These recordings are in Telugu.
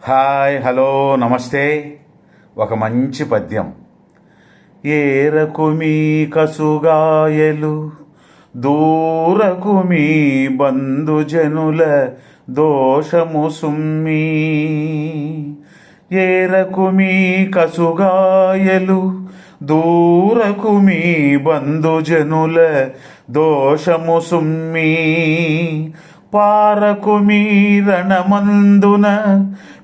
హాయ్, హలో, నమస్తే. ఒక మంచి పద్యం. ఏరకు మీ కసుగాయలు దూరకు మీ బంధుజనుల దోషము సుమ్మి. ఏరకు మీ కసుగాయలు దూరకు మీ బంధుజనుల దోషము సుమ్మి. పారకు మీరణమందున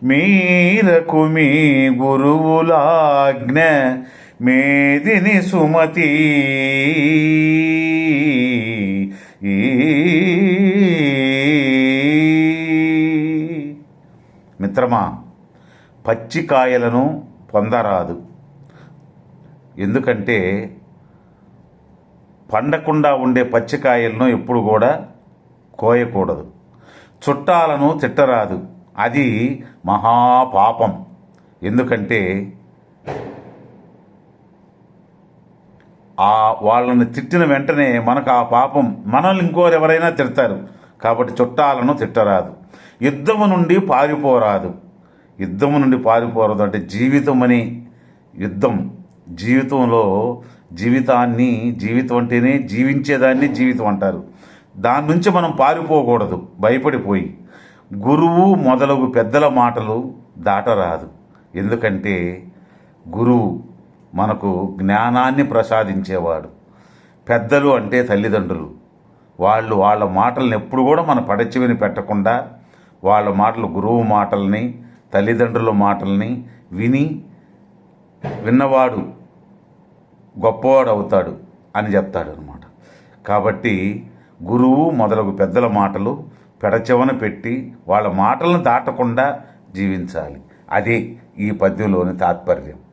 మీరకు మీ గురువులాజ్ఞ మేదిని సుమతి. మిత్రమా, పచ్చికాయలను పొందరాదు. ఎందుకంటే పండకుండా ఉండే పచ్చికాయలను ఎప్పుడు కూడా కోయకూడదు. చుట్టాలను తిట్టరాదు, అది మహాపాపం. ఎందుకంటే వాళ్ళని తిట్టిన వెంటనే మనకు ఆ పాపం, మనల్ని ఇంకోరెవరైనా తిడతారు. కాబట్టి చుట్టాలను తిట్టరాదు. యుద్ధము నుండి పారిపోరాదు. యుద్ధము నుండి పారిపోరాదు అంటే జీవితం అని యుద్ధం. జీవితంలో జీవితం అంటేనే జీవించేదాన్ని జీవితం అంటారు. దాని నుంచి మనం పారిపోకూడదు భయపడిపోయి. గురువు మొదలగు పెద్దల మాటలు దాటరాదు. ఎందుకంటే గురువు మనకు జ్ఞానాన్ని ప్రసాదించేవాడు. పెద్దలు అంటే తల్లిదండ్రులు. వాళ్ళ మాటలను ఎప్పుడు కూడా మన పడచెవిని పెట్టకుండా వాళ్ళ మాటలు, గురువు మాటల్ని, తల్లిదండ్రుల మాటల్ని విన్నవాడు గొప్పవాడు అవుతాడు అని చెప్తాడు అన్నమాట. కాబట్టి గురువు మొదలగు పెద్దల మాటలు పెడచెవన పెట్టి వాళ్ళ మాటలను దాటకుండా జీవించాలి. అదే ఈ పద్యంలోని తాత్పర్యం.